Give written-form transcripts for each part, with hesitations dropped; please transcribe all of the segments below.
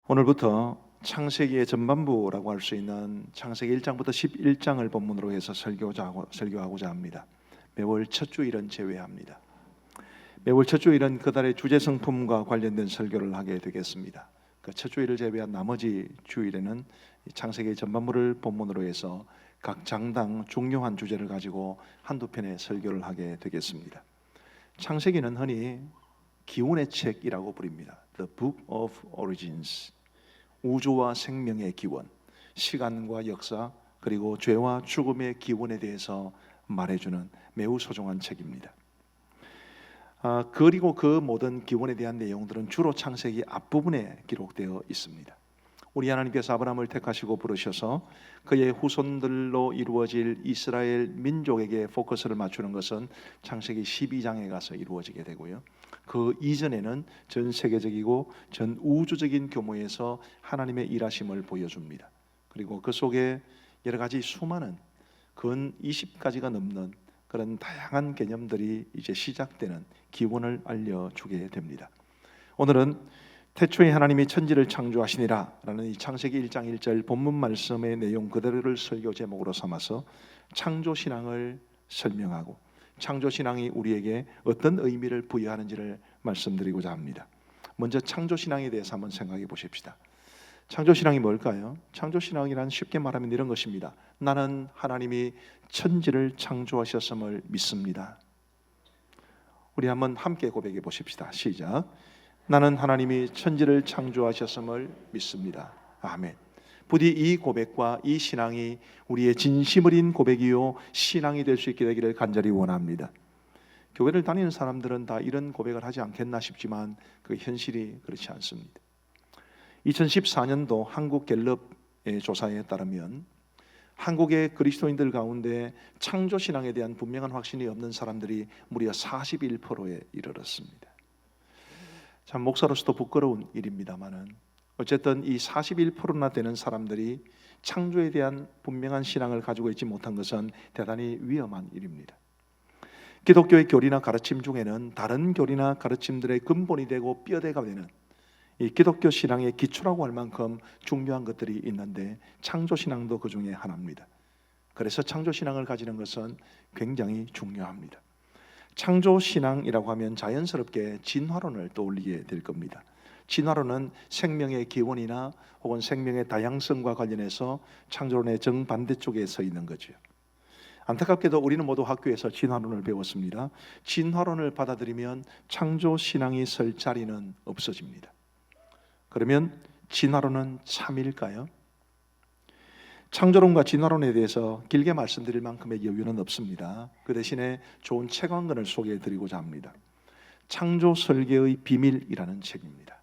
오늘부터 창세기의 전반부라고 할 수 있는 창세기 1장부터 11장을 본문으로 해서 설교하고자 합니다. 매월 첫 주일은 제외합니다. 매월 첫 주일은 그달의 주제 성품과 관련된 설교를 하게 되겠습니다. 그 첫 주일을 제외한 나머지 주일에는 창세기 전반부를 본문으로 해서 각 장당 중요한 주제를 가지고 한두 편의 설교를 하게 되겠습니다. 창세기는 흔히 기원의 책이라고 부릅니다. The Book of Origins. 우주와 생명의 기원, 시간과 역사, 그리고 죄와 죽음의 기원에 대해서 말해주는 매우 소중한 책입니다. 그리고 그 모든 기원에 대한 내용들은 주로 창세기 앞부분에 기록되어 있습니다. 우리 하나님께서 아브라함을 택하시고 부르셔서 그의 후손들로 이루어질 이스라엘 민족에게 포커스를 맞추는 것은 창세기 12장에 가서 이루어지게 되고요. 그 이전에는 전 세계적이고 전 우주적인 규모에서 하나님의 일하심을 보여줍니다. 그리고 그 속에 여러 가지 수많은 근 20가지가 넘는 그런 다양한 개념들이 이제 시작되는 기원을 알려주게 됩니다. 오늘은 태초에 하나님이 천지를 창조하시니라 라는 이 창세기 1장 1절 본문 말씀의 내용 그대로를 설교 제목으로 삼아서 창조신앙을 설명하고 창조신앙이 우리에게 어떤 의미를 부여하는지를 말씀드리고자 합니다. 먼저 창조신앙에 대해서 한번 생각해 보십시다. 창조신앙이 뭘까요? 창조신앙이란 쉽게 말하면 이런 것입니다. 나는 하나님이 천지를 창조하셨음을 믿습니다. 우리 한번 함께 고백해 보십시다. 시작. 나는 하나님이 천지를 창조하셨음을 믿습니다. 아멘. 부디 이 고백과 이 신앙이 우리의 진심 어린 고백이요 신앙이 될 수 있게 되기를 간절히 원합니다. 교회를 다니는 사람들은 다 이런 고백을 하지 않겠나 싶지만 그 현실이 그렇지 않습니다. 2014년도 한국갤럽의 조사에 따르면 한국의 그리스도인들 가운데 창조신앙에 대한 분명한 확신이 없는 사람들이 무려 41%에 이르렀습니다. 참 목사로서도 부끄러운 일입니다만은 어쨌든 이 41%나 되는 사람들이 창조에 대한 분명한 신앙을 가지고 있지 못한 것은 대단히 위험한 일입니다. 기독교의 교리나 가르침 중에는 다른 교리나 가르침들의 근본이 되고 뼈대가 되는 이 기독교 신앙의 기초라고 할 만큼 중요한 것들이 있는데 창조신앙도 그 중에 하나입니다. 그래서 창조신앙을 가지는 것은 굉장히 중요합니다. 창조신앙이라고 하면 자연스럽게 진화론을 떠올리게 될 겁니다. 진화론은 생명의 기원이나 혹은 생명의 다양성과 관련해서 창조론의 정반대쪽에 서 있는 거죠. 안타깝게도 우리는 모두 학교에서 진화론을 배웠습니다. 진화론을 받아들이면 창조신앙이 설 자리는 없어집니다. 그러면 진화론은 참일까요? 창조론과 진화론에 대해서 길게 말씀드릴 만큼의 여유는 없습니다. 그 대신에 좋은 책 한 권을 소개해 드리고자 합니다. 창조 설계의 비밀이라는 책입니다.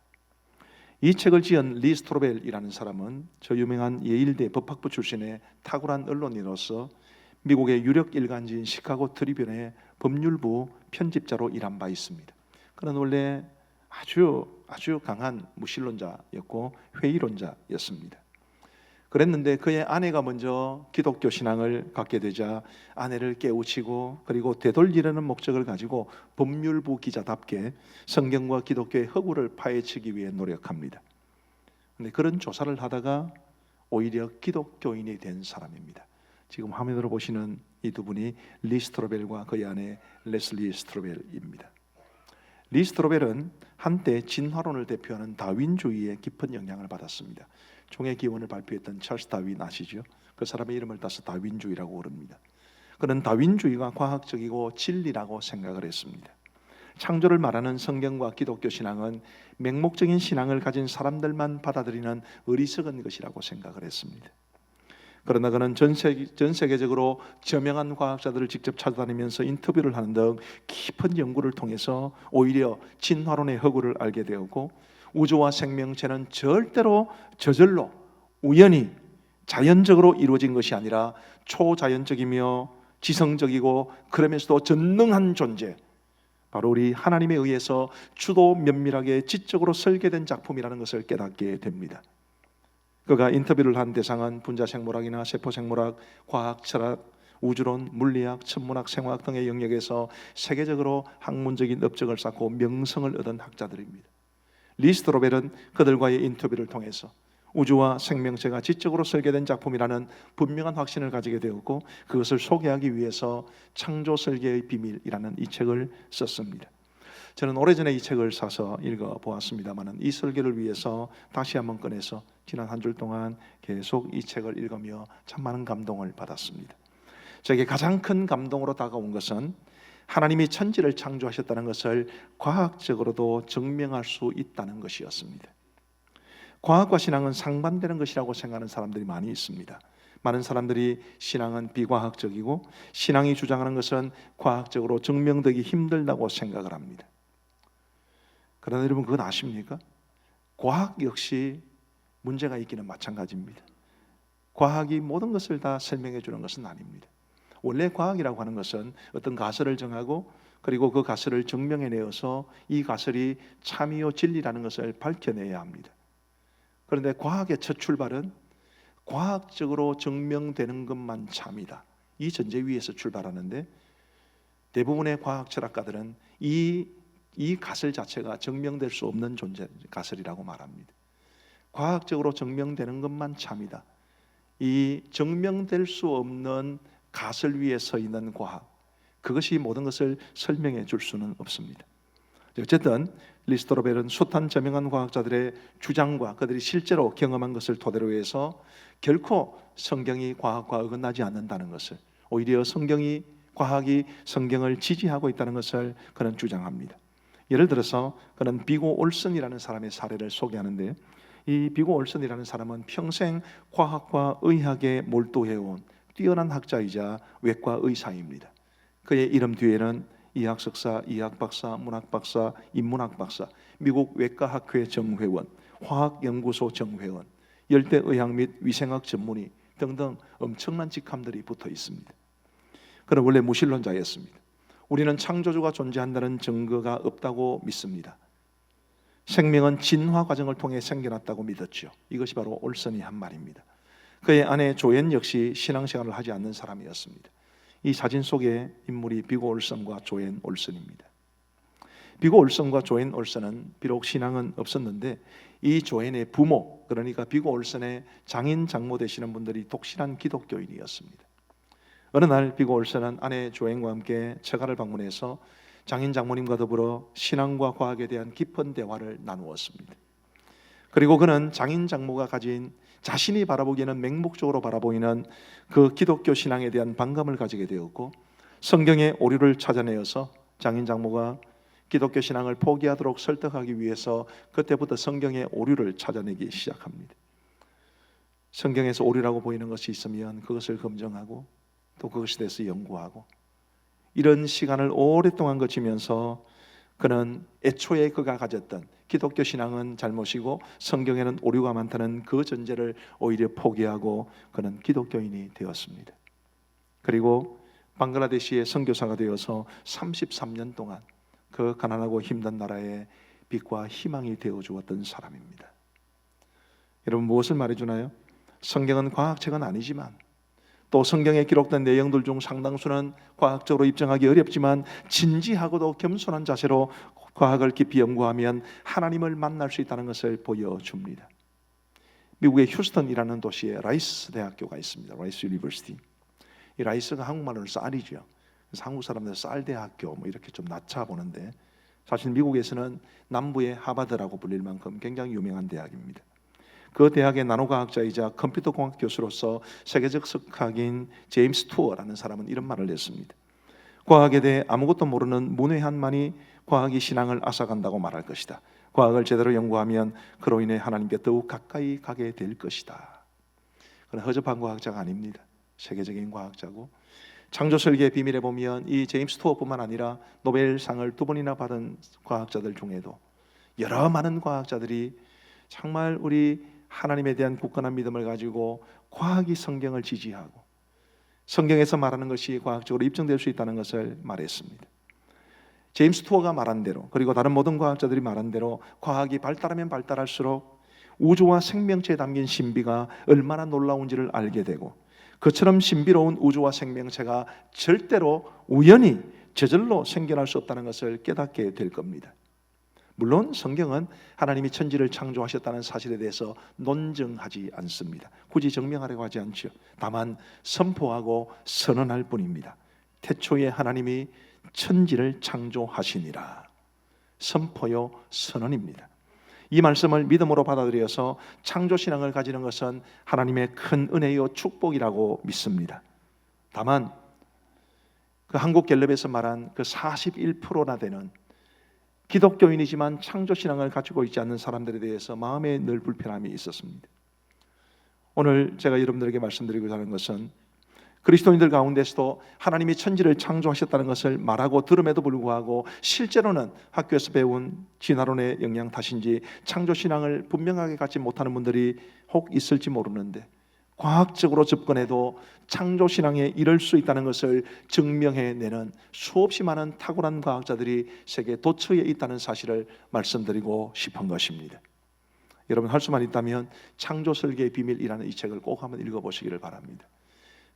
이 책을 지은 리 스트로벨이라는 사람은 저 유명한 예일대 법학부 출신의 탁월한 언론인으로서 미국의 유력 일간지인 시카고 트리뷴의 법률부 편집자로 일한 바 있습니다. 그는 원래 아주 강한 무신론자였고 회의론자였습니다. 그랬는데 그의 아내가 먼저 기독교 신앙을 갖게 되자 아내를 깨우치고 그리고 되돌리려는 목적을 가지고 법률부 기자답게 성경과 기독교의 허구를 파헤치기 위해 노력합니다. 그런데 그런 조사를 하다가 오히려 기독교인이 된 사람입니다. 지금 화면으로 보시는 이 두 분이 리 스트로벨과 그의 아내 레슬리 스트로벨입니다. 리 스트로벨은 한때 진화론을 대표하는 다윈주의에 깊은 영향을 받았습니다. 종의 기원을 발표했던 찰스 다윈 아시죠? 그 사람의 이름을 따서 다윈주의라고 부릅니다. 그는 다윈주의가 과학적이고 진리라고 생각을 했습니다. 창조를 말하는 성경과 기독교 신앙은 맹목적인 신앙을 가진 사람들만 받아들이는 어리석은 것이라고 생각을 했습니다. 그러나 그는 전 세계적으로 저명한 과학자들을 직접 찾아다니면서 인터뷰를 하는 등 깊은 연구를 통해서 오히려 진화론의 허구를 알게 되었고 우주와 생명체는 절대로 저절로 우연히 자연적으로 이루어진 것이 아니라 초자연적이며 지성적이고 그러면서도 전능한 존재, 바로 우리 하나님에 의해서 주도 면밀하게 지적으로 설계된 작품이라는 것을 깨닫게 됩니다. 그가 인터뷰를 한 대상은 분자생물학이나 세포생물학, 과학, 철학, 우주론, 물리학, 천문학, 생화학 등의 영역에서 세계적으로 학문적인 업적을 쌓고 명성을 얻은 학자들입니다. 리 스트로벨은 그들과의 인터뷰를 통해서 우주와 생명체가 지적으로 설계된 작품이라는 분명한 확신을 가지게 되었고, 그것을 소개하기 위해서 창조 설계의 비밀이라는 이 책을 썼습니다. 저는 오래전에 이 책을 사서 읽어보았습니다만 이 설계를 위해서 다시 한번 꺼내서 지난 한 주 동안 계속 이 책을 읽으며 참 많은 감동을 받았습니다. 저에게 가장 큰 감동으로 다가온 것은 하나님이 천지를 창조하셨다는 것을 과학적으로도 증명할 수 있다는 것이었습니다. 과학과 신앙은 상반되는 것이라고 생각하는 사람들이 많이 있습니다. 많은 사람들이 신앙은 비과학적이고 신앙이 주장하는 것은 과학적으로 증명되기 힘들다고 생각을 합니다. 그러나 여러분, 그건 아십니까? 과학 역시 문제가 있기는 마찬가지입니다. 과학이 모든 것을 다 설명해 주는 것은 아닙니다. 원래 과학이라고 하는 것은 어떤 가설을 정하고 그리고 그 가설을 증명해내어서 이 가설이 참이요 진리라는 것을 밝혀내야 합니다. 그런데 과학의 첫 출발은 과학적으로 증명되는 것만 참이다, 이 전제 위에서 출발하는데, 대부분의 과학 철학가들은 이 가설 자체가 증명될 수 없는 존재 가설이라고 말합니다. 과학적으로 증명되는 것만 참이다, 이 증명될 수 없는 가설 위에 서 있는 과학, 그것이 모든 것을 설명해 줄 수는 없습니다. 어쨌든 리 스트로벨은 숱한 저명한 과학자들의 주장과 그들이 실제로 경험한 것을 토대로 해서 결코 성경이 과학과 어긋나지 않는다는 것을, 오히려 과학이 성경을 지지하고 있다는 것을 그는 주장합니다. 예를 들어서 그는 비고 올슨이라는 사람의 사례를 소개하는데, 이 비고 올슨이라는 사람은 평생 과학과 의학에 몰두해온 뛰어난 학자이자 외과 의사입니다. 그의 이름 뒤에는 이학 석사, 이학 박사, 문학 박사, 인문학 박사, 미국 외과학회 정회원, 화학연구소 정회원, 열대의학 및 위생학 전문의 등등 엄청난 직함들이 붙어 있습니다. 그는 원래 무신론자였습니다. 우리는 창조주가 존재한다는 증거가 없다고 믿습니다. 생명은 진화 과정을 통해 생겨났다고 믿었죠. 이것이 바로 올슨이 한 말입니다. 그의 아내 조앤 역시 신앙생활을 하지 않는 사람이었습니다. 이 사진 속의 인물이 비고 올슨과 조앤 올슨입니다. 비고 올슨과 조앤 올슨은 비록 신앙은 없었는데 이 조앤의 부모, 그러니까 비고 올슨의 장인 장모 되시는 분들이 독실한 기독교인이었습니다. 어느 날 비고 올슨은 아내 조앤과 함께 처가를 방문해서 장인 장모님과 더불어 신앙과 과학에 대한 깊은 대화를 나누었습니다. 그리고 그는 장인 장모가 가진 자신이 바라보기에는 맹목적으로 바라보이는 그 기독교 신앙에 대한 반감을 가지게 되었고, 성경의 오류를 찾아내어서 장인 장모가 기독교 신앙을 포기하도록 설득하기 위해서 그때부터 성경의 오류를 찾아내기 시작합니다. 성경에서 오류라고 보이는 것이 있으면 그것을 검증하고 또 그것에 대해서 연구하고, 이런 시간을 오랫동안 거치면서 그는 애초에 그가 가졌던 기독교 신앙은 잘못이고 성경에는 오류가 많다는 그 전제를 오히려 포기하고 그는 기독교인이 되었습니다. 그리고 방글라데시의 선교사가 되어서 33년 동안 그 가난하고 힘든 나라에 빛과 희망이 되어 주었던 사람입니다. 여러분, 무엇을 말해주나요? 성경은 과학책은 아니지만, 또 성경에 기록된 내용들 중 상당수는 과학적으로 입증하기 어렵지만 진지하고도 겸손한 자세로 과학을 깊이 연구하면 하나님을 만날 수 있다는 것을 보여줍니다. 미국의 휴스턴이라는 도시에 라이스 대학교가 있습니다. 라이스 유니버시티. 이 라이스가 한국말로는 쌀이죠. 그래서 한국 사람들 쌀대학교 뭐 이렇게 좀 낮춰 보는데, 사실 미국에서는 남부의 하버드라고 불릴 만큼 굉장히 유명한 대학입니다. 그 대학의 나노과학자이자 컴퓨터공학 교수로서 세계적 석학인 제임스 투어라는 사람은 이런 말을 했습니다. 과학에 대해 아무것도 모르는 문외한만이 과학이 신앙을 앗아간다고 말할 것이다. 과학을 제대로 연구하면 그로 인해 하나님께 더욱 가까이 가게 될 것이다. 그는 허접한 과학자가 아닙니다. 세계적인 과학자고, 창조설계의 비밀에 보면 이 제임스 투어뿐만 아니라 노벨상을 2번이나 받은 과학자들 중에도 여러 많은 과학자들이 정말 우리 하나님에 대한 굳건한 믿음을 가지고 과학이 성경을 지지하고 성경에서 말하는 것이 과학적으로 입증될 수 있다는 것을 말했습니다. 제임스 투어가 말한 대로, 그리고 다른 모든 과학자들이 말한 대로 과학이 발달하면 발달할수록 우주와 생명체에 담긴 신비가 얼마나 놀라운지를 알게 되고, 그처럼 신비로운 우주와 생명체가 절대로 우연히 저절로 생겨날 수 없다는 것을 깨닫게 될 겁니다. 물론 성경은 하나님이 천지를 창조하셨다는 사실에 대해서 논증하지 않습니다. 굳이 증명하려고 하지 않죠. 다만 선포하고 선언할 뿐입니다. 태초에 하나님이 천지를 창조하시니라. 선포요 선언입니다. 이 말씀을 믿음으로 받아들여서 창조신앙을 가지는 것은 하나님의 큰 은혜요 축복이라고 믿습니다. 다만 그 한국갤럽에서 말한 그 41%나 되는 기독교인이지만 창조신앙을 가지고 있지 않는 사람들에 대해서 마음에 늘 불편함이 있었습니다. 오늘 제가 여러분들에게 말씀드리고자 하는 것은 그리스도인들 가운데서도 하나님이 천지를 창조하셨다는 것을 말하고 들음에도 불구하고 실제로는 학교에서 배운 진화론의 영향 탓인지 창조신앙을 분명하게 갖지 못하는 분들이 혹 있을지 모르는데, 과학적으로 접근해도 창조신앙에 이를 수 있다는 것을 증명해내는 수없이 많은 탁월한 과학자들이 세계 도처에 있다는 사실을 말씀드리고 싶은 것입니다. 여러분, 할 수만 있다면 창조설계의 비밀이라는 이 책을 꼭 한번 읽어보시기를 바랍니다.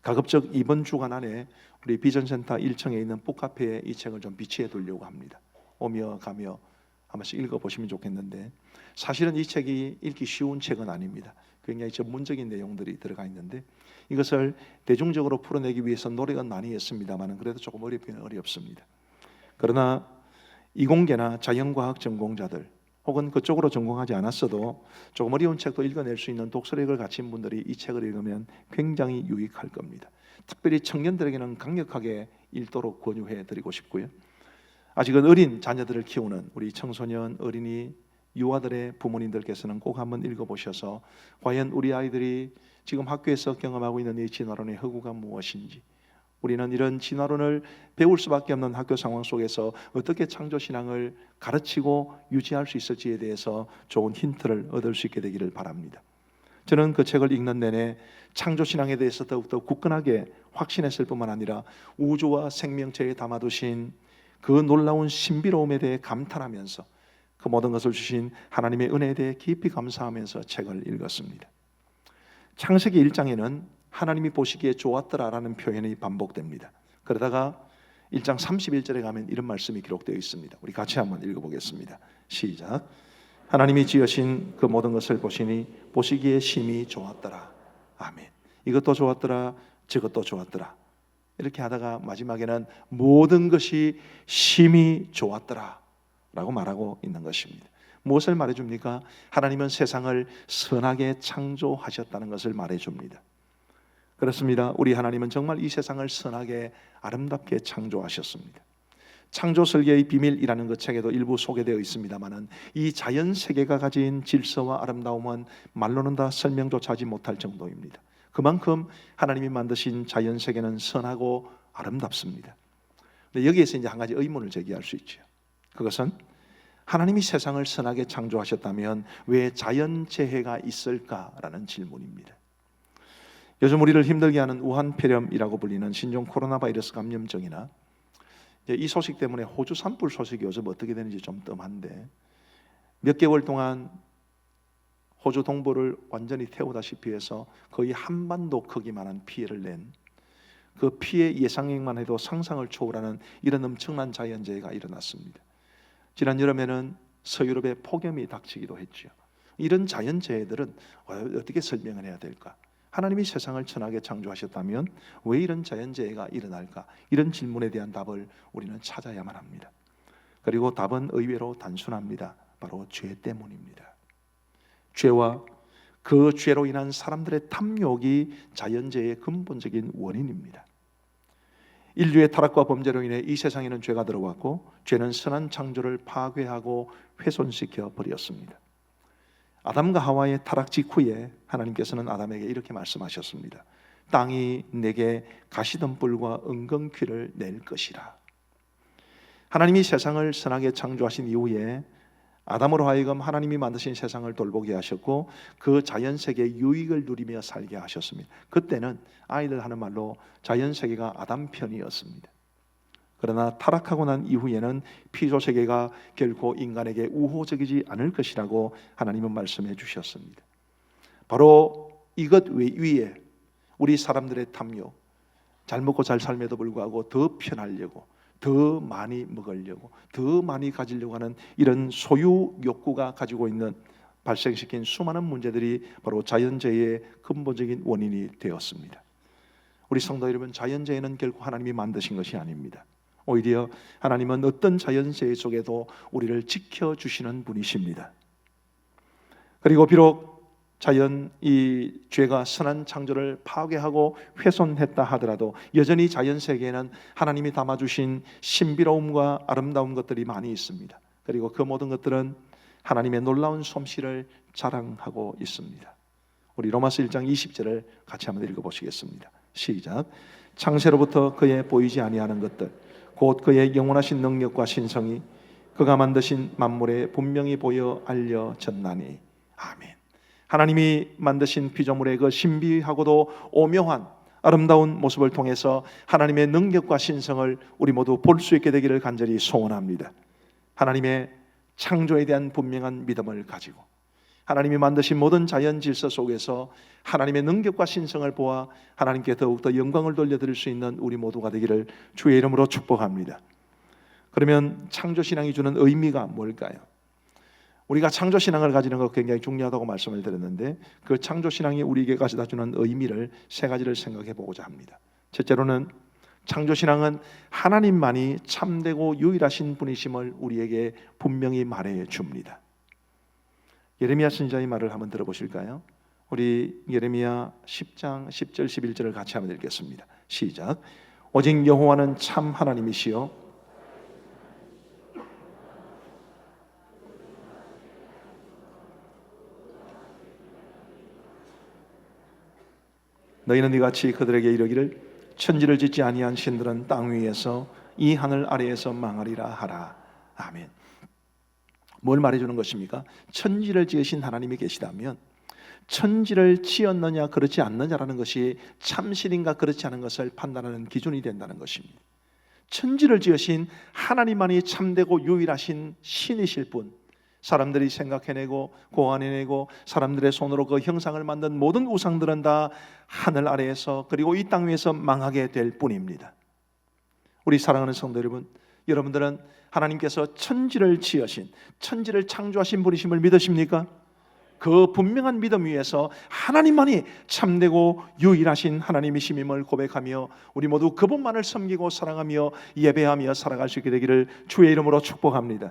가급적 이번 주간 안에 우리 비전센터 1층에 있는 북카페에 이 책을 좀 비치해 두려고 합니다. 오며 가며 한 번씩 읽어보시면 좋겠는데, 사실은 이 책이 읽기 쉬운 책은 아닙니다. 굉장히 전문적인 내용들이 들어가 있는데 이것을 대중적으로 풀어내기 위해서 노력은 많이 했습니다만 그래도 조금 어렵긴 어렵습니다. 그러나 이공계나 자연과학 전공자들 혹은 그쪽으로 전공하지 않았어도 조금 어려운 책도 읽어낼 수 있는 독서력을 가진 분들이 이 책을 읽으면 굉장히 유익할 겁니다. 특별히 청년들에게는 강력하게 읽도록 권유해 드리고 싶고요. 아직은 어린 자녀들을 키우는 우리 청소년, 어린이, 유아들의 부모님들께서는 꼭 한번 읽어보셔서 과연 우리 아이들이 지금 학교에서 경험하고 있는 이 진화론의 허구가 무엇인지, 우리는 이런 진화론을 배울 수밖에 없는 학교 상황 속에서 어떻게 창조신앙을 가르치고 유지할 수 있을지에 대해서 좋은 힌트를 얻을 수 있게 되기를 바랍니다. 저는 그 책을 읽는 내내 창조신앙에 대해서 더욱더 굳건하게 확신했을 뿐만 아니라 우주와 생명체에 담아두신 그 놀라운 신비로움에 대해 감탄하면서 그 모든 것을 주신 하나님의 은혜에 대해 깊이 감사하면서 책을 읽었습니다. 창세기 1장에는 하나님이 보시기에 좋았더라라는 표현이 반복됩니다. 그러다가 1장 31절에 가면 이런 말씀이 기록되어 있습니다. 우리 같이 한번 읽어보겠습니다. 시작. 하나님이 지으신 그 모든 것을 보시니 보시기에 심히 좋았더라. 아멘. 이것도 좋았더라, 저것도 좋았더라. 이렇게 하다가 마지막에는 모든 것이 심히 좋았더라 라고 말하고 있는 것입니다. 무엇을 말해줍니까? 하나님은 세상을 선하게 창조하셨다는 것을 말해줍니다. 그렇습니다. 우리 하나님은 정말 이 세상을 선하게 아름답게 창조하셨습니다. 창조설계의 비밀이라는 그 책에도 일부 소개되어 있습니다만 이 자연세계가 가진 질서와 아름다움은 말로는 다 설명조차 하지 못할 정도입니다. 그만큼 하나님이 만드신 자연세계는 선하고 아름답습니다. 근데 여기에서 이제 한 가지 의문을 제기할 수 있죠. 그것은 하나님이 세상을 선하게 창조하셨다면 왜 자연재해가 있을까라는 질문입니다. 요즘 우리를 힘들게 하는 우한폐렴이라고 불리는 신종 코로나 바이러스 감염증이나 이 소식 때문에 호주 산불 소식이 요즘 어떻게 되는지 좀 뜸한데, 몇 개월 동안 호주 동부를 완전히 태우다시피 해서 거의 한반도 크기만한 피해를 낸 그 피해 예상액만 해도 상상을 초월하는 이런 엄청난 자연재해가 일어났습니다. 지난 여름에는 서유럽에 폭염이 닥치기도 했죠. 이런 자연재해들은 어떻게 설명을 해야 될까? 하나님이 세상을 선하게 창조하셨다면 왜 이런 자연재해가 일어날까? 이런 질문에 대한 답을 우리는 찾아야만 합니다. 그리고 답은 의외로 단순합니다. 바로 죄 때문입니다. 죄와 그 죄로 인한 사람들의 탐욕이 자연재해의 근본적인 원인입니다. 인류의 타락과 범죄로 인해 이 세상에는 죄가 들어왔고 죄는 선한 창조를 파괴하고 훼손시켜 버렸습니다. 아담과 하와의 타락 직후에 하나님께서는 아담에게 이렇게 말씀하셨습니다. 땅이 내게 가시덤불과 은근퀴를 낼 것이라. 하나님이 세상을 선하게 창조하신 이후에 아담으로 하여금 하나님이 만드신 세상을 돌보게 하셨고 그 자연세계의 유익을 누리며 살게 하셨습니다. 그때는 아이들 하는 말로 자연세계가 아담 편이었습니다. 그러나 타락하고 난 이후에는 피조세계가 결코 인간에게 우호적이지 않을 것이라고 하나님은 말씀해 주셨습니다. 바로 이것 위에 우리 사람들의 탐욕, 잘 먹고 잘 삶에도 불구하고 더 편하려고 더 많이 먹으려고, 더 많이 가지려고 하는 이런 소유 욕구가 가지고 있는, 발생시킨 수많은 문제들이 바로 자연재해의 근본적인 원인이 되었습니다. 우리 성도 여러분, 자연재해는 결코 하나님이 만드신 것이 아닙니다. 오히려 하나님은 어떤 자연재해 속에도 우리를 지켜주시는 분이십니다. 그리고 비록 이 죄가 선한 창조를 파괴하고 훼손했다 하더라도 여전히 자연 세계에는 하나님이 담아주신 신비로움과 아름다운 것들이 많이 있습니다. 그리고 그 모든 것들은 하나님의 놀라운 솜씨를 자랑하고 있습니다. 우리 로마서 1장 20절을 같이 한번 읽어보시겠습니다. 시작. 창세로부터 그의 보이지 아니하는 것들 곧 그의 영원하신 능력과 신성이 그가 만드신 만물에 분명히 보여 알려졌나니. 아멘. 하나님이 만드신 피조물의 그 신비하고도 오묘한 아름다운 모습을 통해서 하나님의 능력과 신성을 우리 모두 볼 수 있게 되기를 간절히 소원합니다. 하나님의 창조에 대한 분명한 믿음을 가지고 하나님이 만드신 모든 자연 질서 속에서 하나님의 능력과 신성을 보아 하나님께 더욱더 영광을 돌려드릴 수 있는 우리 모두가 되기를 주의 이름으로 축복합니다. 그러면 창조신앙이 주는 의미가 뭘까요? 우리가 창조신앙을 가지는 것 굉장히 중요하다고 말씀을 드렸는데, 그 창조신앙이 우리에게 가져다 주는 의미를 세 가지를 생각해 보고자 합니다. 첫째로는 창조신앙은 하나님만이 참되고 유일하신 분이심을 우리에게 분명히 말해 줍니다. 예레미야 선지자의 말을 한번 들어보실까요? 우리 예레미야 10장 10절 11절을 같이 한번 읽겠습니다. 시작. 오직 여호와는 참 하나님이시요 너희는 이같이 그들에게 이르기를 천지를 짓지 아니한 신들은 땅 위에서 이 하늘 아래에서 망하리라 하라. 아멘. 뭘 말해주는 것입니까? 천지를 지으신 하나님이 계시다면 천지를 지었느냐 그렇지 않느냐라는 것이 참신인가 그렇지 않은 것을 판단하는 기준이 된다는 것입니다. 천지를 지으신 하나님만이 참되고 유일하신 신이실 분, 사람들이 생각해내고 고안해내고 사람들의 손으로 그 형상을 만든 모든 우상들은 다 하늘 아래에서 그리고 이 땅 위에서 망하게 될 뿐입니다. 우리 사랑하는 성도 여러분, 여러분들은 하나님께서 천지를 지으신, 천지를 창조하신 분이심을 믿으십니까? 그 분명한 믿음 위에서 하나님만이 참되고 유일하신 하나님이심을 고백하며 우리 모두 그분만을 섬기고 사랑하며 예배하며 살아갈 수 있게 되기를 주의 이름으로 축복합니다.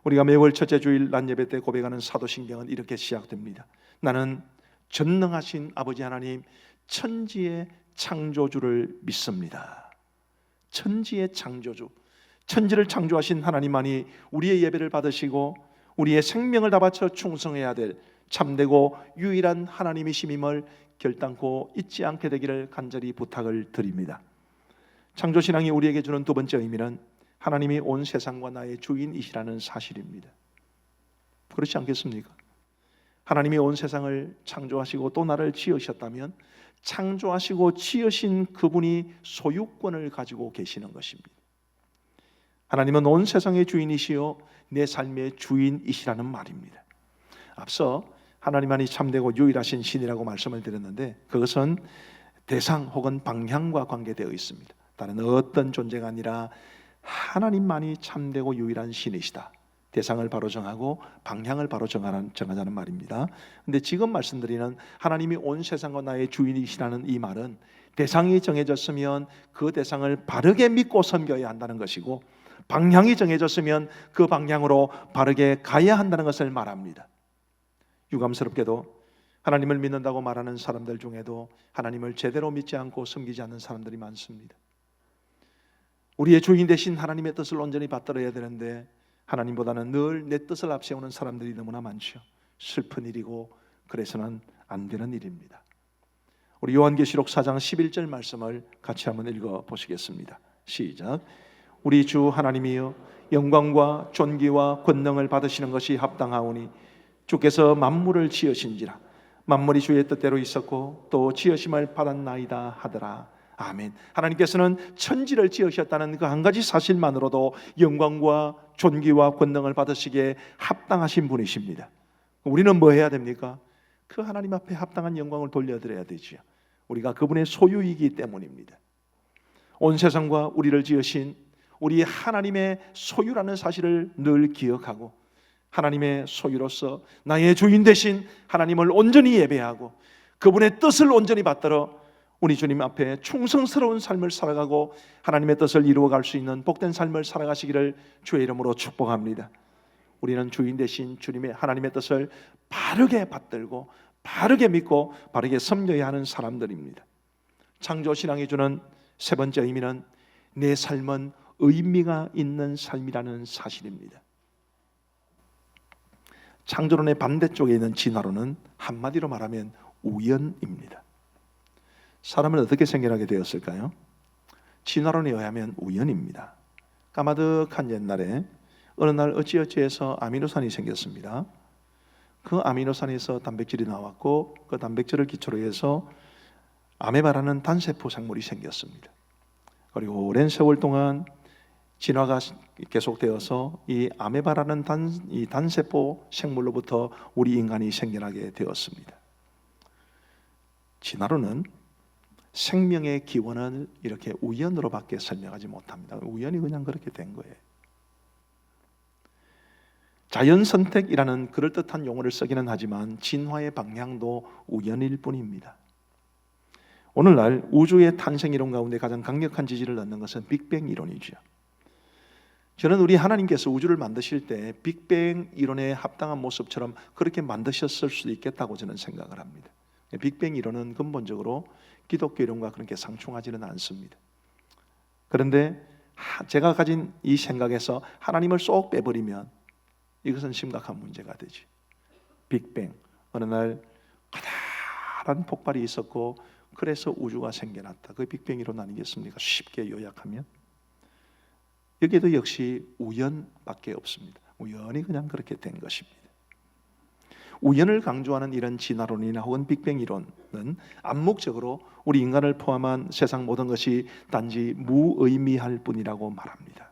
우리가 매월 첫째 주일 낮 예배 때 고백하는 사도신경은 이렇게 시작됩니다. 나는 전능하신 아버지 하나님 천지의 창조주를 믿습니다. 천지의 창조주, 천지를 창조하신 하나님만이 우리의 예배를 받으시고 우리의 생명을 다 바쳐 충성해야 될 참되고 유일한 하나님이심임을 결단코 잊지 않게 되기를 간절히 부탁을 드립니다. 창조신앙이 우리에게 주는 두 번째 의미는 하나님이 온 세상과 나의 주인이시라는 사실입니다. 그렇지 않겠습니까? 하나님이 온 세상을 창조하시고 또 나를 지으셨다면 창조하시고 지으신 그분이 소유권을 가지고 계시는 것입니다. 하나님은 온 세상의 주인이시요 내 삶의 주인이시라는 말입니다. 앞서 하나님만이 참되고 유일하신 신이라고 말씀을 드렸는데 그것은 대상 혹은 방향과 관계되어 있습니다. 다른 어떤 존재가 아니라 하나님만이 참되고 유일한 신이시다. 대상을 바로 정하고 방향을 바로 정하자는 말입니다. 그런데 지금 말씀드리는 하나님이 온 세상과 나의 주인이시라는 이 말은 대상이 정해졌으면 그 대상을 바르게 믿고 섬겨야 한다는 것이고 방향이 정해졌으면 그 방향으로 바르게 가야 한다는 것을 말합니다. 유감스럽게도 하나님을 믿는다고 말하는 사람들 중에도 하나님을 제대로 믿지 않고 섬기지 않는 사람들이 많습니다. 우리의 주인 되신 하나님의 뜻을 온전히 받들어야 되는데 하나님보다는 늘 내 뜻을 앞세우는 사람들이 너무나 많죠. 슬픈 일이고 그래서는 안 되는 일입니다. 우리 요한계시록 4장 11절 말씀을 같이 한번 읽어보시겠습니다. 시작. 우리 주 하나님이여 영광과 존귀와 권능을 받으시는 것이 합당하오니 주께서 만물을 지으신지라 만물이 주의 뜻대로 있었고 또 지으심을 받았나이다 하더라. 아멘. 하나님께서는 천지를 지으셨다는 그 한 가지 사실만으로도 영광과 존귀와 권능을 받으시기에 합당하신 분이십니다. 우리는 뭐 해야 됩니까? 그 하나님 앞에 합당한 영광을 돌려드려야 되죠. 우리가 그분의 소유이기 때문입니다. 온 세상과 우리를 지으신 우리 하나님의 소유라는 사실을 늘 기억하고 하나님의 소유로서 나의 주인 되신 하나님을 온전히 예배하고 그분의 뜻을 온전히 받들어 우리 주님 앞에 충성스러운 삶을 살아가고 하나님의 뜻을 이루어갈 수 있는 복된 삶을 살아가시기를 주의 이름으로 축복합니다. 우리는 주인 되신 주님의 하나님의 뜻을 바르게 받들고 바르게 믿고 바르게 섬겨야 하는 사람들입니다. 창조신앙이 주는 세 번째 의미는 내 삶은 의미가 있는 삶이라는 사실입니다. 창조론의 반대쪽에 있는 진화론은 한마디로 말하면 우연입니다. 사람은 어떻게 생겨나게 되었을까요? 진화론에 의하면 우연입니다. 까마득한 옛날에 어느 날 어찌어찌해서 아미노산이 생겼습니다. 그 아미노산에서 단백질이 나왔고 그 단백질을 기초로 해서 아메바라는 단세포 생물이 생겼습니다. 그리고 오랜 세월 동안 진화가 계속되어서 이 아메바라는 단세포 생물로부터 우리 인간이 생겨나게 되었습니다. 진화론은 생명의 기원을 이렇게 우연으로밖에 설명하지 못합니다. 우연이 그냥 그렇게 된 거예요. 자연선택이라는 그럴듯한 용어를 쓰기는 하지만 진화의 방향도 우연일 뿐입니다. 오늘날 우주의 탄생 이론 가운데 가장 강력한 지지를 얻는 것은 빅뱅 이론이죠. 저는 우리 하나님께서 우주를 만드실 때 빅뱅 이론에 합당한 모습처럼 그렇게 만드셨을 수도 있겠다고 저는 생각을 합니다. 빅뱅 이론은 근본적으로 기독교 이론과 그렇게 상충하지는 않습니다. 그런데 제가 가진 이 생각에서 하나님을 쏙 빼버리면 이것은 심각한 문제가 되지. 빅뱅, 어느 날 커다란 폭발이 있었고 그래서 우주가 생겨났다. 그게 빅뱅 이론 아니겠습니까? 쉽게 요약하면 여기에도 역시 우연밖에 없습니다. 우연히 그냥 그렇게 된 것입니다. 우연을 강조하는 이런 진화론이나 혹은 빅뱅 이론은 암묵적으로 우리 인간을 포함한 세상 모든 것이 단지 무의미할 뿐이라고 말합니다.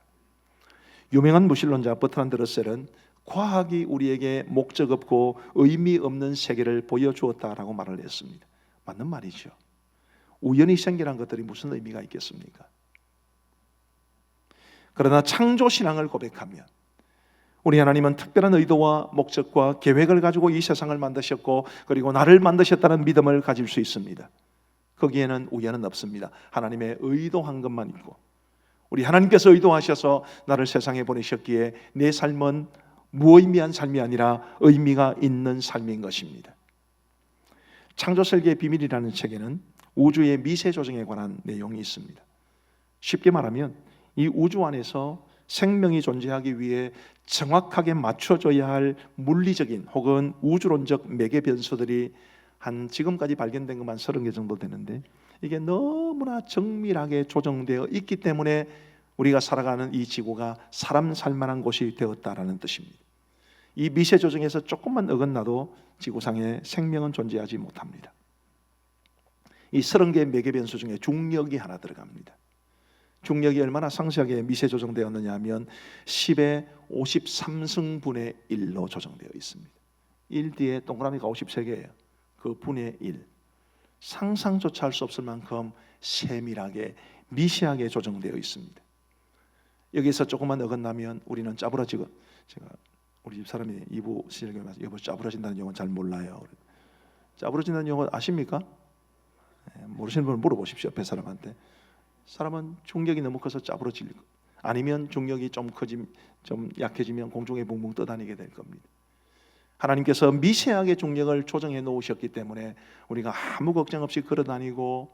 유명한 무신론자 버트란드 러셀은 과학이 우리에게 목적 없고 의미 없는 세계를 보여주었다라고 말을 했습니다. 맞는 말이죠. 우연히 생겨난 것들이 무슨 의미가 있겠습니까? 그러나 창조신앙을 고백하면 우리 하나님은 특별한 의도와 목적과 계획을 가지고 이 세상을 만드셨고 그리고 나를 만드셨다는 믿음을 가질 수 있습니다. 거기에는 우연은 없습니다. 하나님의 의도한 것만 있고 우리 하나님께서 의도하셔서 나를 세상에 보내셨기에 내 삶은 무의미한 삶이 아니라 의미가 있는 삶인 것입니다. 창조설계의 비밀이라는 책에는 우주의 미세 조정에 관한 내용이 있습니다. 쉽게 말하면 이 우주 안에서 생명이 존재하기 위해 정확하게 맞춰져야 할 물리적인 혹은 우주론적 매개 변수들이 한 지금까지 발견된 것만 30개 정도 되는데 이게 너무나 정밀하게 조정되어 있기 때문에 우리가 살아가는 이 지구가 사람 살만한 곳이 되었다라는 뜻입니다. 이 미세 조정에서 조금만 어긋나도 지구상에 생명은 존재하지 못합니다. 이 30개의 매개 변수 중에 중력이 하나 들어갑니다. 중력이 얼마나 상세하게 미세 조정되었느냐 하면 10의 53승분의 1로 조정되어 있습니다. 1 뒤에 동그라미가 53개예요. 그 분의 1. 상상조차 할 수 없을 만큼 세밀하게 미세하게 조정되어 있습니다. 여기서 조금만 어긋나면 우리는 짜부러지고, 제가 우리 집 사람이 이부 시절에 와서 여보 짜부러진다는 용어 잘 몰라요. 짜부러진다는 용어 아십니까? 모르시는 분은 물어보십시오. 옆에 사람한테. 사람은 중력이 너무 커서 짜부러질 거. 아니면 중력이 좀 약해지면 공중에 붕붕 떠다니게 될 겁니다. 하나님께서 미세하게 중력을 조정해 놓으셨기 때문에 우리가 아무 걱정 없이 걸어다니고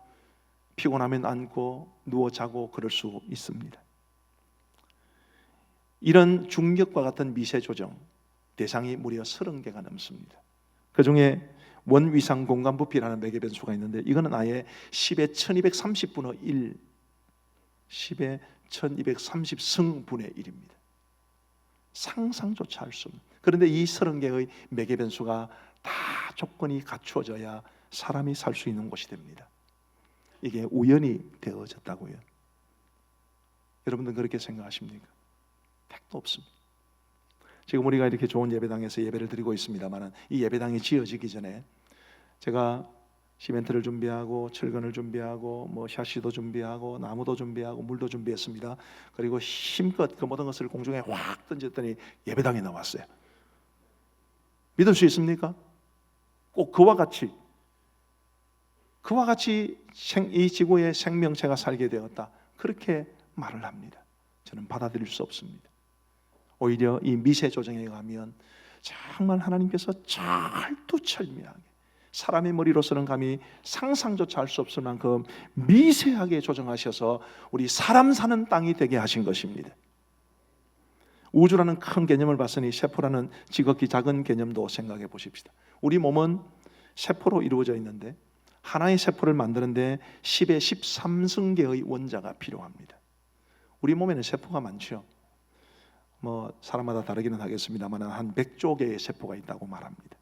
피곤하면 앉고 누워 자고 그럴 수 있습니다. 이런 중력과 같은 미세 조정 대상이 무려 30개가 넘습니다. 그 중에 원위상 공간 부피라는 매개 변수가 있는데 이거는 아예 10의 1230분의 1, 10의 1230승분의 1입니다. 상상조차 할 수 없는. 그런데 이 30개의 매개 변수가 다 조건이 갖추어져야 사람이 살 수 있는 곳이 됩니다. 이게 우연히 되어졌다고요. 여러분들 그렇게 생각하십니까? 택도 없습니다. 지금 우리가 이렇게 좋은 예배당에서 예배를 드리고 있습니다만 이 예배당이 지어지기 전에 제가 시멘트를 준비하고 철근을 준비하고 뭐 샤시도 준비하고 나무도 준비하고 물도 준비했습니다. 그리고 힘껏 그 모든 것을 공중에 확 던졌더니 예배당에 나왔어요. 믿을 수 있습니까? 꼭 그와 같이 이 지구의 생명체가 살게 되었다, 그렇게 말을 합니다. 저는 받아들일 수 없습니다. 오히려 이 미세 조정에 가면 정말 하나님께서 철두철미하게 사람의 머리로서는 감히 상상조차 할 수 없을 만큼 미세하게 조정하셔서 우리 사람 사는 땅이 되게 하신 것입니다. 우주라는 큰 개념을 봤으니 세포라는 지극히 작은 개념도 생각해 보십시다. 우리 몸은 세포로 이루어져 있는데 하나의 세포를 만드는데 10의 13승계의 원자가 필요합니다. 우리 몸에는 세포가 많죠. 뭐 사람마다 다르기는 하겠습니다만 한 100조 개의 세포가 있다고 말합니다.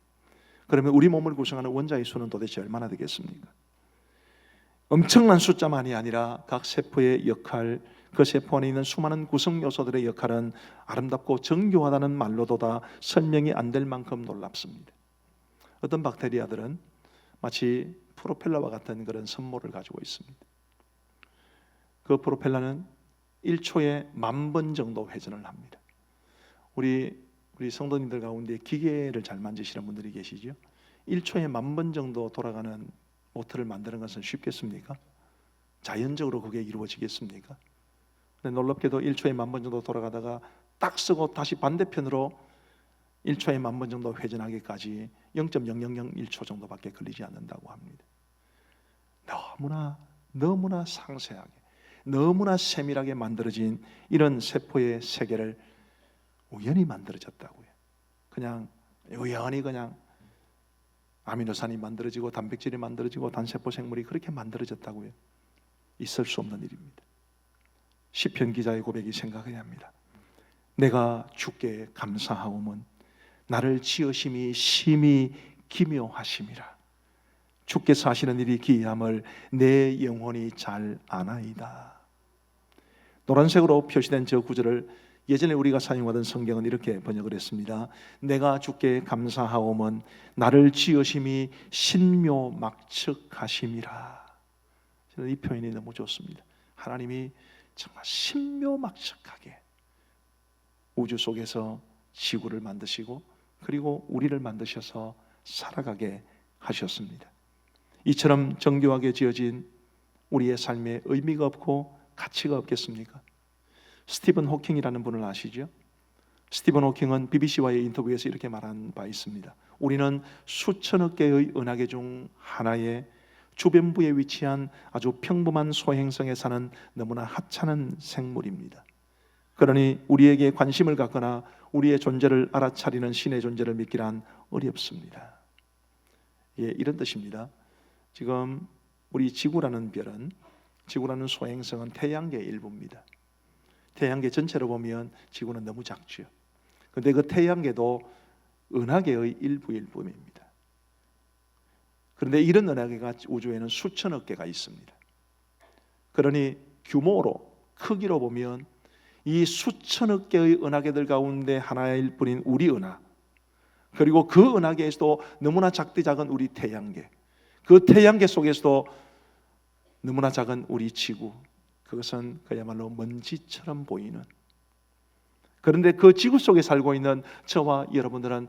그러면 우리 몸을 구성하는 원자의 수는 도대체 얼마나 되겠습니까? 엄청난 숫자만이 아니라 각 세포의 역할, 그 세포 안에 있는 수많은 구성 요소들의 역할은 아름답고 정교하다는 말로도 다 설명이 안 될 만큼 놀랍습니다. 어떤 박테리아들은 마치 프로펠러와 같은 그런 선모를 가지고 있습니다. 그 프로펠러는 1초에 10,000번 정도 회전을 합니다. 우리 성도님들 가운데 기계를 잘 만지시는 분들이 계시죠? 1초에 10,000번 정도 돌아가는 모터를 만드는 것은 쉽겠습니까? 자연적으로 그게 이루어지겠습니까? 근데 놀랍게도 1초에 10,000번 정도 돌아가다가 딱 쓰고 다시 반대편으로 1초에 10,000번 정도 회전하기까지 0.0001초 정도밖에 걸리지 않는다고 합니다. 너무나 상세하게, 너무나 세밀하게 만들어진 이런 세포의 세계를 우연히 만들어졌다고요. 그냥 우연히 그냥 아미노산이 만들어지고 단백질이 만들어지고 단세포 생물이 그렇게 만들어졌다고요. 있을 수 없는 일입니다. 시편 기자의 고백이 생각이 납니다. 내가 주께 감사하오면 나를 지으심이 심히 기묘하심이라. 주께서 하시는 일이 기이함을 내 영혼이 잘 아나이다. 노란색으로 표시된 저 구절을 예전에 우리가 사용하던 성경은 이렇게 번역을 했습니다. 내가 주께 감사하오면 나를 지으심이 신묘막측하심이라. 저는 이 표현이 너무 좋습니다. 하나님이 정말 신묘막측하게 우주 속에서 지구를 만드시고 그리고 우리를 만드셔서 살아가게 하셨습니다. 이처럼 정교하게 지어진 우리의 삶에 의미가 없고 가치가 없겠습니까? 스티븐 호킹이라는 분을 아시죠? 스티븐 호킹은 BBC와의 인터뷰에서 이렇게 말한 바 있습니다. 우리는 수천억 개의 은하계 중 하나의 주변부에 위치한 아주 평범한 소행성에 사는 너무나 하찮은 생물입니다. 그러니 우리에게 관심을 갖거나 우리의 존재를 알아차리는 신의 존재를 믿기란 어렵습니다. 예, 이런 뜻입니다. 지금 우리 지구라는 별은, 지구라는 소행성은 태양계의 일부입니다. 태양계 전체로 보면 지구는 너무 작죠. 그런데 그 태양계도 은하계의 일부일 뿐입니다. 그런데 이런 은하계가 우주에는 수천억 개가 있습니다. 그러니 규모로, 크기로 보면 이 수천억 개의 은하계들 가운데 하나일 뿐인 우리 은하, 그리고 그 은하계에서도 너무나 작디 작은 우리 태양계, 그 태양계 속에서도 너무나 작은 우리 지구, 그것은 그야말로 먼지처럼 보이는, 그런데 그 지구 속에 살고 있는 저와 여러분들은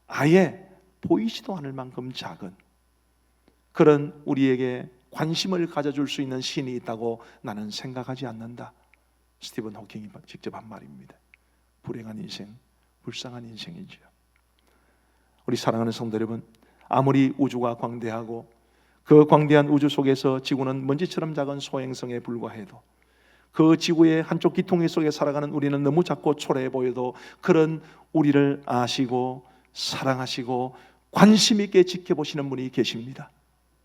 아예 보이지도 않을 만큼 작은 그런 우리에게 관심을 가져줄 수 있는 신이 있다고 나는 생각하지 않는다. 스티븐 호킹이 직접 한 말입니다. 불행한 인생, 불쌍한 인생이죠. 우리 사랑하는 성도 여러분, 아무리 우주가 광대하고 그 광대한 우주 속에서 지구는 먼지처럼 작은 소행성에 불과해도, 그 지구의 한쪽 기통의 속에 살아가는 우리는 너무 작고 초라해 보여도 그런 우리를 아시고 사랑하시고 관심 있게 지켜보시는 분이 계십니다.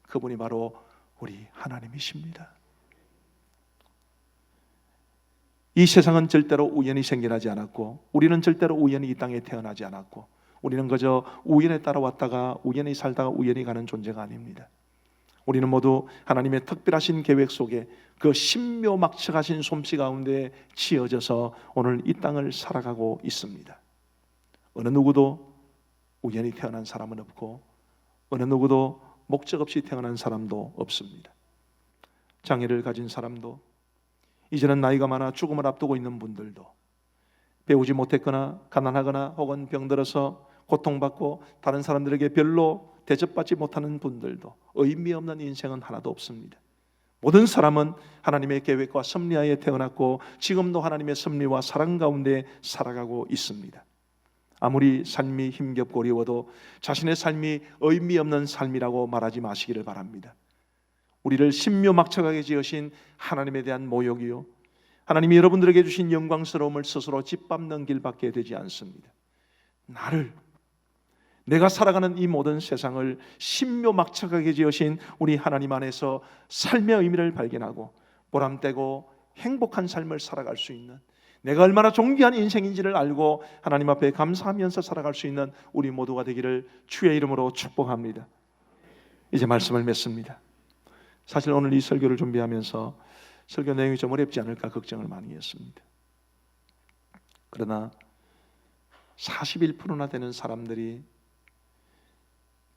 그분이 바로 우리 하나님이십니다. 이 세상은 절대로 우연히 생겨나지 않았고 우리는 절대로 우연히 이 땅에 태어나지 않았고 우리는 그저 우연에 따라왔다가 우연히 살다가 우연히 가는 존재가 아닙니다. 우리는 모두 하나님의 특별하신 계획 속에 그 신묘막측하신 솜씨 가운데 지어져서 오늘 이 땅을 살아가고 있습니다. 어느 누구도 우연히 태어난 사람은 없고 어느 누구도 목적 없이 태어난 사람도 없습니다. 장애를 가진 사람도, 이제는 나이가 많아 죽음을 앞두고 있는 분들도, 배우지 못했거나 가난하거나 혹은 병들어서 고통받고 다른 사람들에게 별로 대접받지 못하는 분들도, 의미 없는 인생은 하나도 없습니다. 모든 사람은 하나님의 계획과 섭리하에 태어났고 지금도 하나님의 섭리와 사랑 가운데 살아가고 있습니다. 아무리 삶이 힘겹고 어려워도 자신의 삶이 의미 없는 삶이라고 말하지 마시기를 바랍니다. 우리를 신묘막측하게 지으신 하나님에 대한 모욕이요, 하나님이 여러분들에게 주신 영광스러움을 스스로 짓밟는 길밖에 되지 않습니다. 내가 살아가는 이 모든 세상을 신묘막측하게 지으신 우리 하나님 안에서 삶의 의미를 발견하고 보람되고 행복한 삶을 살아갈 수 있는, 내가 얼마나 존귀한 인생인지를 알고 하나님 앞에 감사하면서 살아갈 수 있는 우리 모두가 되기를 주의 이름으로 축복합니다. 이제 말씀을 맺습니다. 사실 오늘 이 설교를 준비하면서 설교 내용이 좀 어렵지 않을까 걱정을 많이 했습니다. 그러나 41%나 되는 사람들이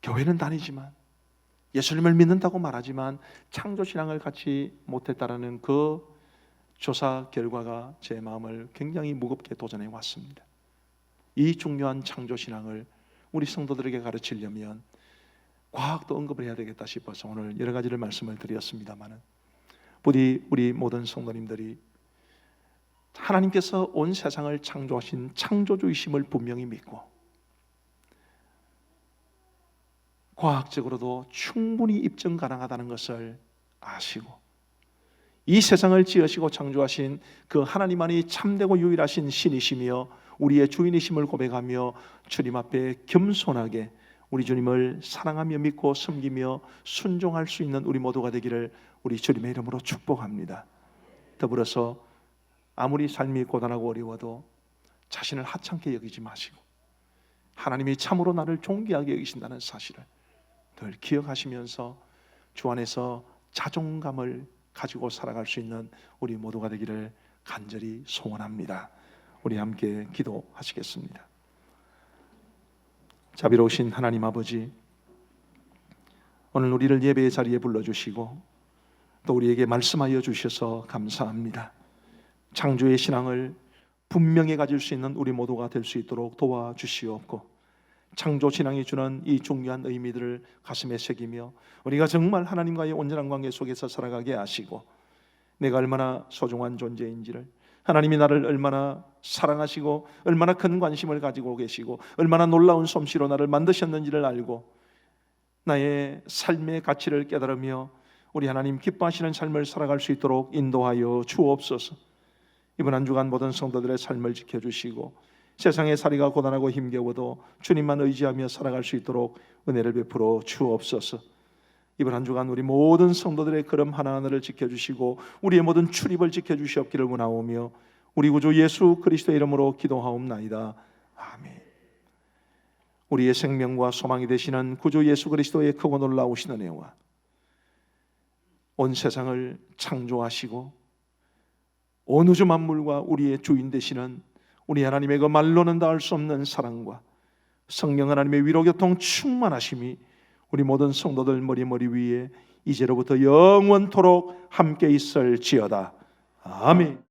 교회는 다니지만 예수님을 믿는다고 말하지만 창조신앙을 갖지 못했다라는 그 조사 결과가 제 마음을 굉장히 무겁게 도전해 왔습니다. 이 중요한 창조신앙을 우리 성도들에게 가르치려면 과학도 언급을 해야 되겠다 싶어서 오늘 여러 가지를 말씀을 드렸습니다마는, 부디 우리 모든 성도님들이 하나님께서 온 세상을 창조하신 창조주이심을 분명히 믿고 과학적으로도 충분히 입증 가능하다는 것을 아시고, 이 세상을 지으시고 창조하신 그 하나님만이 참되고 유일하신 신이시며 우리의 주인이심을 고백하며 주님 앞에 겸손하게 우리 주님을 사랑하며 믿고 섬기며 순종할 수 있는 우리 모두가 되기를 우리 주님의 이름으로 축복합니다. 더불어서 아무리 삶이 고단하고 어려워도 자신을 하찮게 여기지 마시고 하나님이 참으로 나를 존귀하게 여기신다는 사실을 늘 기억하시면서 주 안에서 자존감을 가지고 살아갈 수 있는 우리 모두가 되기를 간절히 소원합니다. 우리 함께 기도하시겠습니다. 자비로우신 하나님 아버지, 오늘 우리를 예배의 자리에 불러주시고 또 우리에게 말씀하여 주셔서 감사합니다. 창조의 신앙을 분명히 가질 수 있는 우리 모두가 될 수 있도록 도와주시옵고, 창조 신앙이 주는 이 중요한 의미들을 가슴에 새기며 우리가 정말 하나님과의 온전한 관계 속에서 살아가게 하시고, 내가 얼마나 소중한 존재인지를, 하나님이 나를 얼마나 사랑하시고 얼마나 큰 관심을 가지고 계시고 얼마나 놀라운 솜씨로 나를 만드셨는지를 알고 나의 삶의 가치를 깨달으며 우리 하나님 기뻐하시는 삶을 살아갈 수 있도록 인도하여 주옵소서. 이번 한 주간 모든 성도들의 삶을 지켜주시고 세상의 살이가 고단하고 힘겨워도 주님만 의지하며 살아갈 수 있도록 은혜를 베풀어 주옵소서. 이번 한 주간 우리 모든 성도들의 걸음 하나하나를 지켜주시고 우리의 모든 출입을 지켜주시옵기를 원하오며 우리 구주 예수 그리스도의 이름으로 기도하옵나이다. 아멘. 우리의 생명과 소망이 되시는 구주 예수 그리스도의 크고 놀라우신 은혜와 온 세상을 창조하시고 온 우주 만물과 우리의 주인 되시는 우리 하나님의 그 말로는 닿을 수 없는 사랑과 성령 하나님의 위로교통 충만하심이 우리 모든 성도들 머리 위에 이제로부터 영원토록 함께 있을지어다. 아멘.